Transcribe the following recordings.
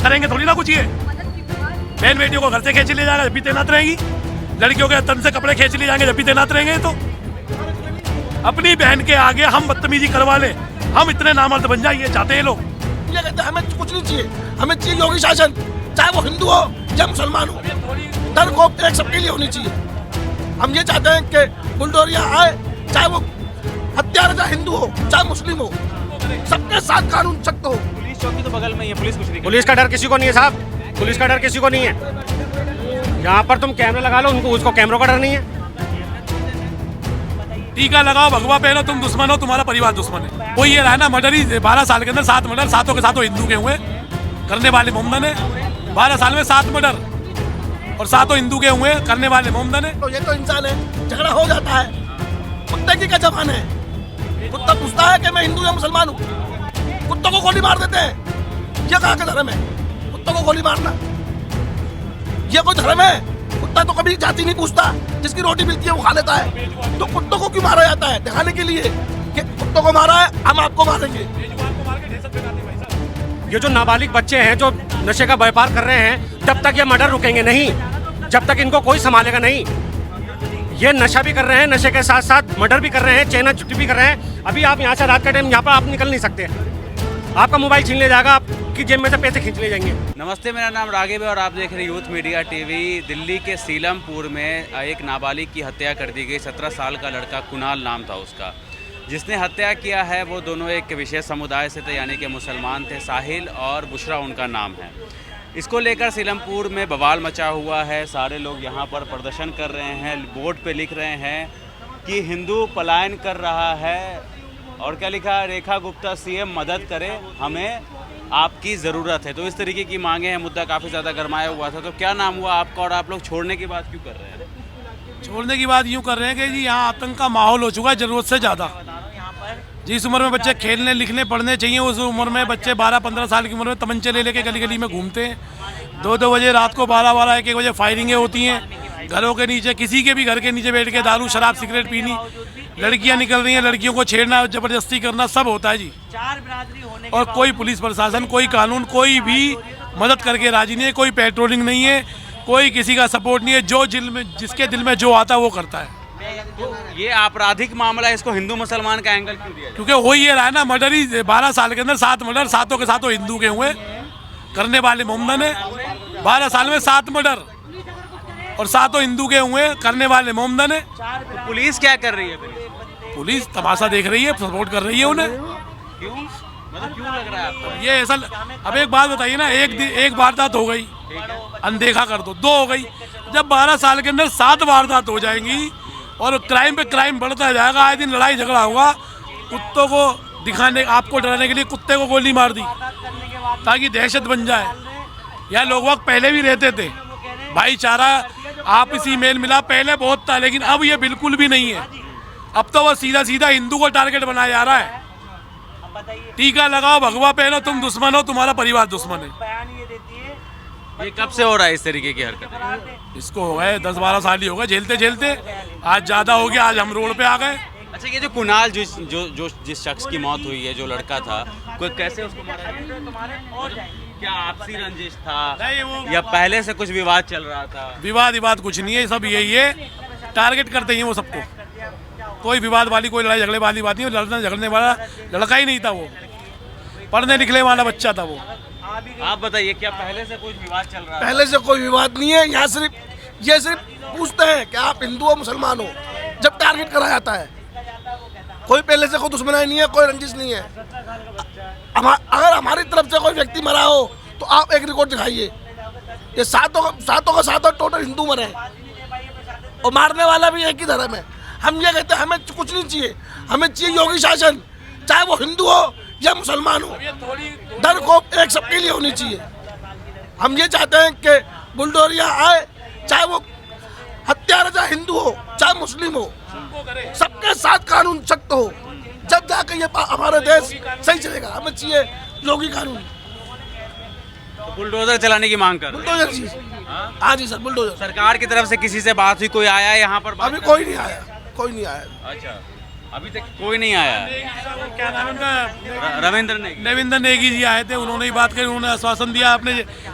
करेंगे थोड़ी ना कुछ ये। बहन बेटियों को घर से खींच ले जाएगा जब भी तैनात रहेंगी, लड़कियों के तन से कपड़े खींच ले जाएंगे जब भी तैनात रहेंगे। तो अपनी बहन के आगे हम बदतमीजी करवा ले, हम इतने नामर्द बन जाए, ये चाहते हैं लोग। ये कहते हैं हमें कुछ नहीं चाहिए, हमें चाहिए योगी शासन, चाहे वो हिंदू हो या मुसलमान हो, डर को एक सबके लिए होनी चाहिए। हम ये चाहते हैं कि बुलडोजर आए, चाहे वो हत्यारा चाहे हिंदू हो चाहे मुस्लिम हो, सबके साथ कानून सख्त हो। पुलिस चौकी तो बगल में ही है, पुलिस कुछ नहीं करती। पुलिस का डर किसी को नहीं है साहब, पुलिस का डर किसी को नहीं है। यहाँ पर तुम कैमरा लगा लो, उनको उसको कैमरों का डर नहीं है। टीका लगाओ, भगवा पहनो, तुम दुश्मन हो, तुम्हारा परिवार दुश्मन है। वो ये रहा ना, मर्डर ही 12 साल के अंदर 7 मर्डर, सातों के सातों हिंदू के हुए, करने वाले मोमदन है। 12 साल में 7 मर्डर और सातों हिंदू के हुए, करने वाले मोमदन है। तो ये तो इंसान है, झगड़ा हो जाता है, कुत्ते की क्या जबान है। कुत्ता पूछता है कि मैं हिंदू या मुसलमान हूँ, कुत्तों को गोली मार देते हैं। ये कहाँ का धर्म है, कुत्तों को गोली मारना? ये कोई धर्म है? कुत्ता तो कभी जाति नहीं पूछता, जिसकी रोटी मिलती है वो खा लेता है। तो कुत्तों को क्यों मारा जाता है? दिखाने के लिए कि कुत्तों को मारा है, हम आपको मारेंगे। ये जो नाबालिग बच्चे हैं जो नशे का व्यापार कर रहे हैं, तब तक ये मर्डर रुकेंगे नहीं, जब तक इनको कोई संभालेगा नहीं। ये नशा भी कर रहे हैं, नशे के साथ साथ मर्डर भी कर रहे हैं, चैना छुट्टी भी कर रहे हैं। अभी आप यहाँ से रात का टाइम यहाँ पर आप निकल नहीं सकते, आपका मोबाइल छीन ले जाएगा, आपकी जेब में से पैसे खींच ले जाएंगे। नमस्ते, मेरा नाम रागिब है और आप देख रहे हैं यूथ मीडिया टीवी। दिल्ली के सीलमपुर में एक नाबालिग की हत्या कर दी गई। 17 साल का लड़का कुणाल नाम था उसका, जिसने हत्या किया है वो दोनों एक विशेष समुदाय से थे, यानी कि मुसलमान थे। साहिल और बुशरा उनका नाम है। इसको लेकर सीलमपुर में बवाल मचा हुआ है। सारे लोग यहाँ पर प्रदर्शन कर रहे हैं, बोर्ड पे लिख रहे हैं कि हिंदू पलायन कर रहा है। और क्या लिखा है, रेखा गुप्ता सीएम मदद करे, हमें आपकी ज़रूरत है। तो इस तरीके की मांगे हैं। मुद्दा काफ़ी ज़्यादा गरमाया हुआ था। तो क्या नाम हुआ आपका और आप लोग छोड़ने की बात क्यों कर रहे हैं? छोड़ने की बात यूँ कर रहे हैं कि जी यहाँ आतंक का माहौल हो चुका है ज़रूरत से ज़्यादा। जिस उम्र में बच्चे खेलने लिखने पढ़ने चाहिए, उस उम्र में बच्चे 12-15 साल की उम्र में तमंचे ले लेके गली गली में घूमते हैं। 2-2 बजे रात को, 12-12, 1-1 बजे फायरिंगें होती हैं घरों के नीचे। किसी के भी घर के नीचे बैठ के दारू शराब सिगरेट पीनी, लड़कियां निकल रही हैं, लड़कियों को छेड़ना, जबरदस्ती करना, सब होता है जी। और कोई पुलिस प्रशासन, कोई कानून, कोई भी मदद करके राजी नहीं है। कोई पेट्रोलिंग नहीं है, कोई किसी का सपोर्ट नहीं है। जो जिसके दिल में जो आता है वो करता है। तो ये आपराधिक मामला है, इसको हिंदू मुसलमान का एंगल क्यों दिया? क्योंकि हो ये रहा है ना, मर्डर ही 12 साल के अंदर 7 मर्डर, सातों के सातों हिंदू के हुए, करने वाले मोमदन है। 12 साल में 7 मर्डर और सातों हिंदू के हुए, करने वाले मोमदन है। तो पुलिस क्या कर रही है? पुलिस तमाशा देख रही है, सपोर्ट कर रही है उन्हें। क्यों, मतलब क्यों लग रहा है आपको? ये ऐसा, अब एक बात बताइए ना, एक वारदात हो गई, अनदेखा कर दो, 2 हो गई। जब 12 साल के अंदर 7 वारदात हो जाएंगी और क्राइम पे क्राइम बढ़ता जाएगा, आए दिन लड़ाई झगड़ा होगा। कुत्तों को दिखाने, आपको डराने के लिए कुत्ते को गोली मार दी ताकि दहशत बन जाए। यह लोग वक्त पहले भी रहते थे, भाईचारा आपसी मेल मिला पहले बहुत था, लेकिन अब ये बिल्कुल भी नहीं है। अब तो वह सीधा सीधा हिंदू को टारगेट बनाया जा रहा है। टीका लगाओ, भगवा पहनो, तुम दुश्मन हो, तुम्हारा परिवार दुश्मन है। ये कब से हो रहा है इस तरीके की हरकत? इसको हो गए 10-12 साल ही हो गए झेलते झेलते, आज ज़्यादा हो गया, आज हम रोड पे आ गए। अच्छा, ये जो कुणाल जिस शख्स की मौत हुई है, जो लड़का था, कोई कैसे उसको मारा गया? क्या आपसी रंजिश था या पहले से कुछ विवाद चल रहा था? विवाद कुछ नहीं है, सब यही है, टारगेट करते हैं वो सबको। कोई विवाद वाली, कोई लड़ाई झगड़े वाली बात नहीं। लड़ने झगड़ने वाला लड़का ही नहीं था, वो पढ़ने लिखने वाला बच्चा था वो। आप बताइए, क्या पहले से कुछ विवाद चल रहा है? पहले से कोई विवाद नहीं है। यहाँ सिर्फ पूछते हैं कि आप हिंदू हो मुसलमान हो, जब टारगेट करा जाता है। कोई पहले से कोई दुश्मनाई नहीं है, कोई रंजिश नहीं है। अगर हमारी तरफ से कोई व्यक्ति मरा हो तो आप एक रिकॉर्ड दिखाइए। ये सातों का सातों टोटल हिंदू मरे हैं और मारने वाला भी एक ही धर्म है। हम ये कहते हैं हमें कुछ नहीं चाहिए, हमें चाहिए योगी शासन, चाहे वो हिंदू हो या मुसलमान हो, डर को एक सबके लिए होनी चाहिए। हम ये चाहते हैं कि बुलडोजर आए, चाहे वो हत्यारा चाहे हिंदू हो चाहे मुस्लिम हो, सबके साथ कानून सख्त हो, जब जाकर ये हमारा देश सही चलेगा। हमें चाहिए योगी कानून। तो बुलडोजर चलाने की मांग कर रहे हैं? बुलडोजर जी, हाँ जी सर, बुलडोजर। सरकार की तरफ से किसी से बात हुई, कोई आया है यहाँ पर? अभी कोई नहीं आया, कोई नहीं आया। अच्छा, अभी तक कोई नहीं आया। क्या नाम है उनका? रविंद्र ने नविंदर नेगी जी आए थे, उन्होंने ही बात करी, उन्होंने आश्वासन दिया। आपने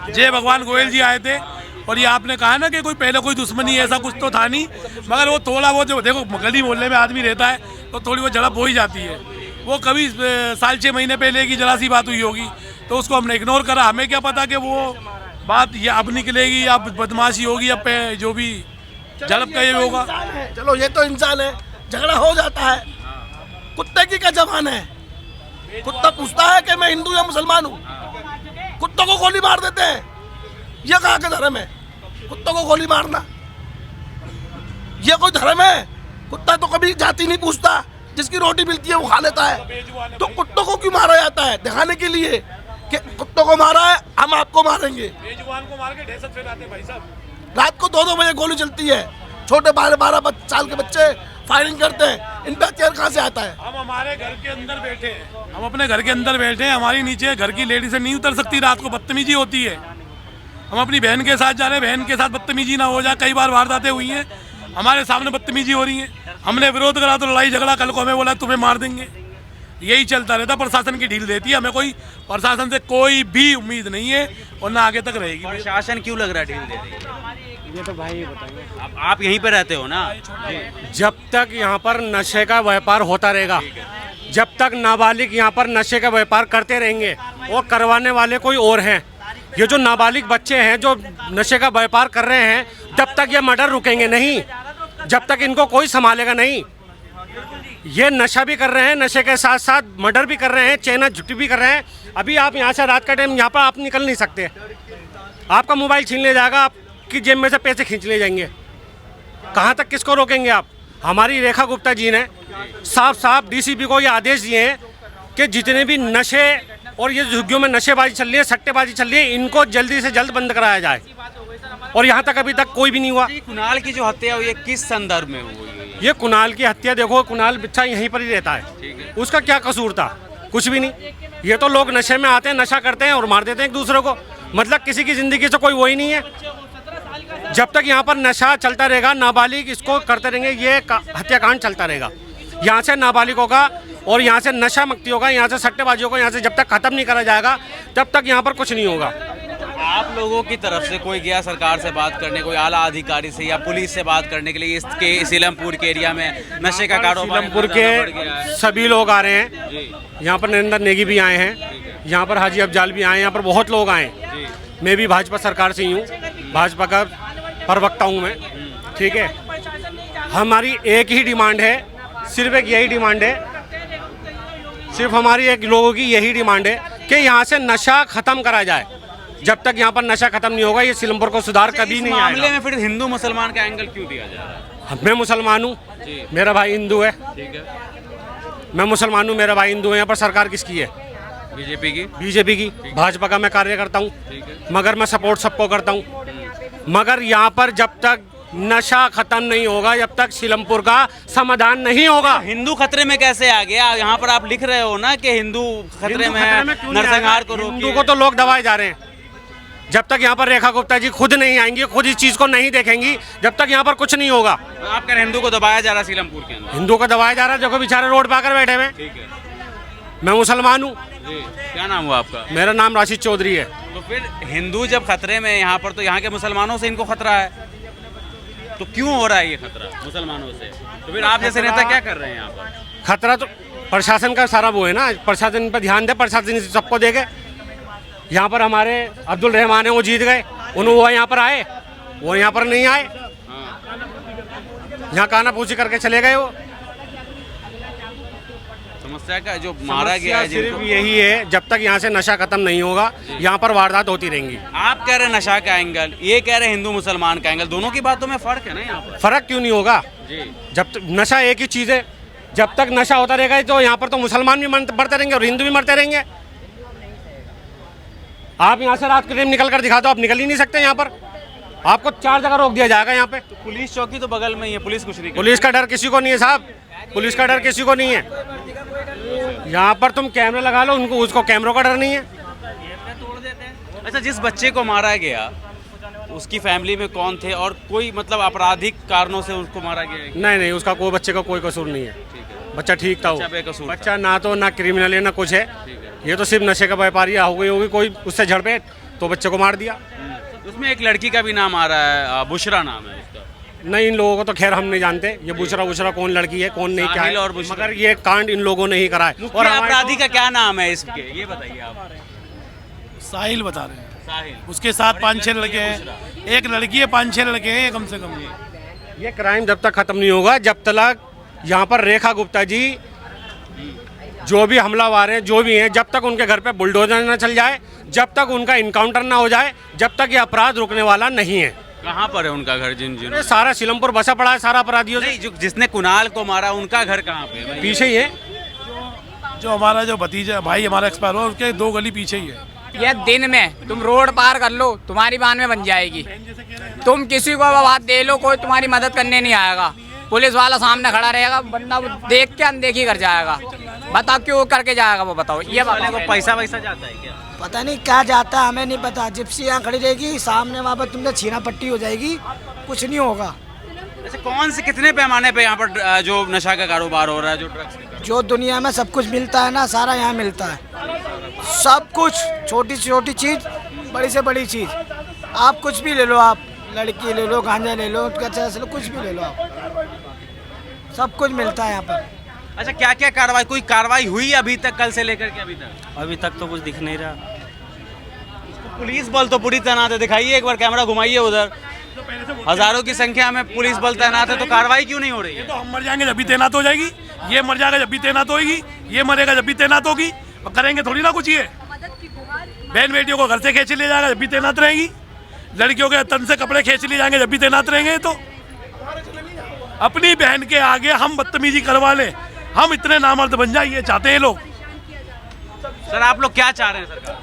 जय भगवान गोयल जी आए थे और ये आपने कहा ना कि कोई पहले कोई दुश्मनी ऐसा कुछ तो था नहीं, मगर वो थोड़ा वो जो देखो गली मोहल्ले में आदमी रहता है तो थोड़ी वो झड़प हो ही जाती है। वो कभी साल 6 महीने पहले की जरा सी बात हुई होगी तो उसको हमने इग्नोर करा। हमें क्या पता कि वो बात या अब निकलेगी या बदमाशी होगी या जो भी झड़प का ये होगा। चलो ये तो इंसान है, झगड़ा हो जाता है। कुत्ते की क्या जबान है? कुत्ता पूछता है कि मैं हिंदू या मुसलमान हूँ, कुत्तों को गोली मार देते हैं। ये कहाँ का धर्म है? कुत्तों को गोली मारना ये कोई धर्म है? कुत्ता तो कभी जाति नहीं पूछता, जिसकी रोटी मिलती है वो खा लेता है। तो कुत्तों को क्यों मारा जाता है? दिखाने के लिए कि कुत्तों को मारा है, हम आपको मारेंगे। बेजुबान को मार के ढेसत फैलाते भाई साहब। रात को 2-2 बजे गोली चलती है, छोटे 12-12 साल के बच्चे फायरिंग करते हैं। इन पे हथियार कहाँ से आता है? हम हमारे घर के अंदर बैठे हैं, हम अपने घर के अंदर बैठे हैं, हमारी नीचे घर की लेडी से नहीं उतर सकती, रात को बदतमीजी होती है। हम अपनी बहन के साथ जा रहे हैं, बहन के साथ बदतमीजी ना हो जाए। कई बार वारदातें हुई हैं, हमारे सामने बदतमीजी हो रही है, हमने विरोध करा तो लड़ाई झगड़ा, कल को हमें बोला तुम्हें मार देंगे। यही चलता रहता। प्रशासन की ढील देती है, हमें कोई प्रशासन से कोई भी उम्मीद नहीं है और ना आगे तक रहेगी। प्रशासन क्यों लग रहा है ढील दे रही है? ये तो भाई ये बताएंगे। आप यहीं पे रहते हो ना? जब तक यहाँ पर नशे का व्यापार होता रहेगा, जब तक नाबालिग यहाँ पर नशे का व्यापार करते रहेंगे और करवाने वाले कोई और हैं, ये जो नाबालिग बच्चे हैं जो नशे का व्यापार कर रहे हैं, जब तक ये मर्डर रुकेंगे नहीं, जब तक इनको कोई संभालेगा नहीं। ये नशा भी कर रहे हैं, नशे के साथ साथ मर्डर भी कर रहे हैं, चैना झुट्टी भी कर रहे हैं। अभी आप यहाँ से रात का टाइम यहाँ पर आप निकल नहीं सकते, आपका मोबाइल छीन ले जाएगा, आपकी जेब में से पैसे खींच ले जाएंगे। कहाँ तक किसको रोकेंगे आप? हमारी रेखा गुप्ता जी ने साफ साफ डीसीपी को ये आदेश दिए हैं कि जितने भी नशे और ये झुग्गियों में नशेबाजी चल रही है, सट्टेबाजी चल रही है, इनको जल्दी से जल्द बंद कराया जाए। और यहाँ तक अभी तक कोई भी नहीं हुआ। कुणाल की जो हत्या हुई है किस संदर्भ में हुई है? ये कुणाल की हत्या देखो, कुणाल बच्चा यहीं पर ही रहता है, उसका क्या कसूर था? कुछ भी नहीं। ये तो लोग नशे में आते हैं, नशा करते हैं और मार देते हैं एक दूसरे को। मतलब किसी की ज़िंदगी से कोई वही नहीं है। जब तक यहाँ पर नशा चलता रहेगा, नाबालिग इसको करते रहेंगे, ये हत्याकांड चलता रहेगा। यहाँ से नाबालिगों का और यहाँ से नशा मुक्ति होगा, यहाँ से सट्टेबाजियों को यहाँ से जब तक खत्म नहीं करा जाएगा तब तक यहाँ पर कुछ नहीं होगा। आप लोगों की तरफ से कोई गया सरकार से बात करने, कोई आला अधिकारी से या पुलिस से बात करने के लिए इसके सीलमपुर के एरिया में नशे का कारोबार? सीलमपुर के सभी लोग आ रहे हैं, यहाँ पर नरेंद्र नेगी भी आए हैं, यहाँ पर हाजी अफजाल भी आए हैं, यहाँ पर बहुत लोग आए हैं। मैं भी भाजपा सरकार से ही हूँ, भाजपा का प्रवक्ता हूँ मैं, ठीक है। हमारी एक ही डिमांड है, सिर्फ एक यही डिमांड है, सिर्फ हमारी एक लोगों की यही डिमांड है कि यहाँ से नशा खत्म करा जाए। जब तक यहाँ पर नशा खत्म नहीं होगा, ये सीलमपुर को सुधार कभी नहीं आएगा। मामले में फिर हिंदू मुसलमान का एंगल क्यों दिया जा रहा है? मैं मुसलमान हूँ, मेरा भाई हिंदू है, ठीक है। मैं मुसलमान हूँ, मेरा भाई हिंदू है। यहाँ पर सरकार किसकी है? बीजेपी की। बीजेपी की। भाजपा का मैं कार्य करता हूँ, मगर मैं सपोर्ट सबको करता हूँ। मगर यहाँ पर जब तक नशा खत्म नहीं होगा, जब तक सीलमपुर का समाधान नहीं होगा। हिंदू खतरे में कैसे आ गया? यहाँ पर आप लिख रहे हो ना कि हिंदू खतरे में है, नरसंहार को रोकिए। हिंदू को तो लोग दबाए जा रहे हैं। जब तक यहाँ पर रेखा गुप्ता जी खुद नहीं आएंगी, खुद इस चीज़ को नहीं देखेंगी, जब तक यहाँ पर कुछ नहीं होगा। आप कह रहे हिंदू को दबाया जा रहा है सीलमपुर के अंदर? हिंदू को दबाया जा रहा है, देखो बेचारे रोड पर आकर बैठे हुए। ठीक है। मैं मुसलमान हूँ। क्या नाम हुआ आपका? मेरा नाम राशिद चौधरी है। तो फिर हिंदू जब खतरे में यहाँ पर, तो यहाँ के मुसलमानों से इनको खतरा है, तो क्यों हो रहा है ये खतरा मुसलमानों से? तो फिर आप जैसे नेता क्या कर रहे हैं यहाँ पर? खतरा तो प्रशासन का सारा वो है ना, प्रशासन पर ध्यान दे, प्रशासन सबको देखे। यहाँ पर हमारे अब्दुल रहमान है, वो जीत गए, वो यहाँ पर आए, वो यहाँ पर नहीं आए, यहाँ काना पूछी करके चले गए। वो समस्या का जो मारा गया है सिर्फ यही है, जब तक यहाँ से नशा खत्म नहीं होगा, यहाँ पर वारदात होती रहेंगी। आप कह रहे हैं नशा का एंगल, ये कह रहे हैं हिंदू मुसलमान का एंगल, दोनों की बातों में फर्क है ना यहाँ पर? फर्क क्यों नहीं होगा? जब तक नशा एक ही चीज़ है, जब तक नशा होता रहेगा तो यहाँ पर तो मुसलमान भी मरते रहेंगे और हिंदू भी मरते रहेंगे। आप यहाँ से रात के टाइम निकल कर दिखा दो, आप निकल ही नहीं सकते यहाँ पर, आपको 4 जगह रोक दिया जाएगा यहाँ पे। तो पुलिस चौकी तो बगल में ही है, पुलिस कुछ नहीं? पुलिस का डर किसी को नहीं है साहब, पुलिस का डर किसी को नहीं है। यहाँ पर तुम कैमरा लगा लो, उनको उसको कैमरों का डर नहीं है। अच्छा, जिस बच्चे को मारा गया उसकी फैमिली में कौन थे और कोई मतलब आपराधिक कारणों से उसको मारा गया है? नहीं, उसका कोई बच्चे का कोई कसूर नहीं है। ठीक है। बच्चा ठीक था वो, बच्चा बेकसूर था। बच्चा ना तो ना क्रिमिनल है ना कुछ है, ये तो सिर्फ नशे का व्यापारी हो गई होगी, कोई उससे झड़पे तो बच्चे को मार दिया। उसमें एक लड़की का भी नाम आ रहा है, बुशरा नाम है उसका। नहीं, इन लोगों को तो खैर हम नहीं जानते, ये बुशरा कौन लड़की है कौन नहीं क्या साहिल है, और बुशरा। मगर ये कांड इन लोगों ने ही करा है। और अपराधी का क्या नाम है इसके, ये बताइए आप। साहिल बता रहे हैं, साहिल। उसके साथ 5-6 लड़के हैं, एक लड़की है, 5-6 लड़के हैं कम से कम। ये क्राइम जब तक खत्म नहीं होगा, जब तक यहाँ पर रेखा गुप्ता जी जो भी हमलावर हैं जो भी हैं, जब तक उनके घर पे बुलडोजर ना चल जाए, जब तक उनका इनकाउंटर ना हो जाए, जब तक ये अपराध रुकने वाला नहीं है। कहाँ पर है उनका घर? जिन ये सारा सीलमपुर बसा पड़ा है सारा अपराधियों से। नहीं, जो जिसने कुणाल को मारा उनका घर कहाँ पे है? पीछे ही है, जो हमारा जो भतीजा भाई हमारा एक्सपायर हुआ उसके 2 गली पीछे ही है। ये दिन में तुम रोड पार कर लो, तुम्हारी बान में बन जाएगी। तुम किसी को बात दे लो, कोई तुम्हारी मदद करने नहीं आएगा। पुलिस वाला सामने खड़ा रहेगा, बंदा वो देख के अनदेखी कर जाएगा। बताओ क्यों करके जाएगा वो, बताओ। ये वाले बताओ। को पैसा वैसा जाता है क्या? पता नहीं क्या जाता है, हमें नहीं पता। जिप्सी यहाँ खड़ी रहेगी, सामने वहाँ पर तुमने छीना पट्टी हो जाएगी, कुछ नहीं होगा। ऐसे कौन से कितने पैमाने पे यहाँ पर जो नशा का कारोबार हो रहा है, जो ड्रग्स का? जो दुनिया में सब कुछ मिलता है ना, सारा यहाँ मिलता है। सब कुछ, छोटी से छोटी चीज़, बड़ी से बड़ी चीज़। आप कुछ भी ले लो, आप लड़की ले लो, गांजा ले लो, कच्चा ले लो, कुछ भी ले लो आप, सब कुछ मिलता है यहाँ पर। अच्छा, क्या क्या कार्रवाई, कोई कार्रवाई हुई अभी तक, कल से लेकर के अभी तक? अभी तक तो कुछ दिख नहीं रहा। पुलिस बल तो पूरी तैनात है, दिखाइए एक बार कैमरा घुमाइए उधर। हजारों की संख्या में पुलिस बल तैनात है, तो कार्रवाई क्यों नहीं हो रही है? तो हम मर जाएंगे जब भी तैनात हो जाएगी, ये मर जाएगा जब भी तैनात होगी, ये मरेगा जब भी तैनात होगी। और करेंगे थोड़ी ना कुछ। ये बहन बेटियों को घर से खींच ले जाएगा जब भी तैनात रहेगी, लड़कियों के तन से कपड़े खींच लिए जाएंगे जब भी तैनात रहेंगे। तो अपनी बहन के आगे हम बदतमीजी करवा लें, हम इतने नामर्द बन जाए, ये चाहते हैं लोग। सर आप लोग क्या चाह रहे हैं सरकार?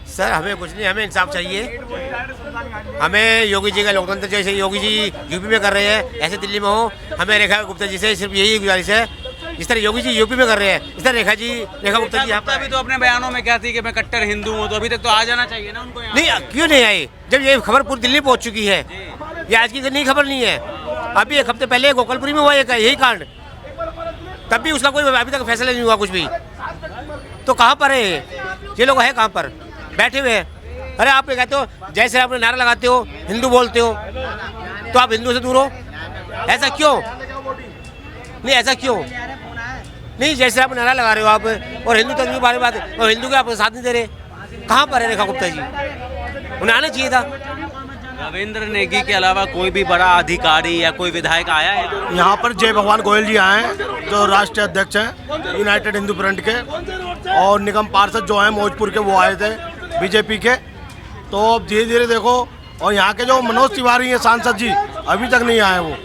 सर हमें कुछ नहीं, हमें इंसाफ चाहिए। हमें योगी जी का लोकतंत्र जैसे योगी जी यूपी में कर रहे हैं, ऐसे दिल्ली में हो। हमें रेखा गुप्ता जी से सिर्फ यही गुजारिश है, जिस तरह योगी जी यूपी में कर रहे हैं, इस तरह रेखा गुप्ता जी यहाँ पर। अभी तो अपने बयानों में क्या थी कि मैं कट्टर हिंदू हूँ, तो अभी तक तो आ जाना चाहिए ना उनको यहाँ। नहीं, क्यों नहीं आई? जब ये खबर पूरी दिल्ली पहुँच चुकी है, ये आज की नई खबर नहीं है। अभी 1 हफ्ते पहले गोपालपुरी में हुआ यही कांड, तब भी उसका कोई अभी तक फैसला नहीं हुआ कुछ भी। तो कहाँ पर है ये लोग? है कहाँ पर बैठे हुए हैं? अरे आप कहते हो जय श्री राम नारा लगाते हो, हिंदू बोलते हो, तो आप हिंदू से दूर हो, ऐसा क्यों? नहीं, ऐसा क्यों? नहीं, जय श्री राम नारा लगा रहे हो आप, और हिंदू तो नहीं बारे बात, और हिंदू के आप साथ नहीं दे रहे। कहाँ पर है रेखा गुप्ता जी? उन्हें आना चाहिए था। रविंद्र नेगी के अलावा कोई भी बड़ा अधिकारी या कोई विधायक आया है यहाँ पर? जय भगवान गोयल जी आए हैं, जो राष्ट्रीय अध्यक्ष हैं यूनाइटेड हिंदू फ्रंट के, और निगम पार्षद जो हैं मौजपुर के, वो आए थे बीजेपी के। तो अब धीरे धीरे देखो, और यहाँ के जो मनोज तिवारी हैं सांसद जी, अभी तक नहीं आए वो।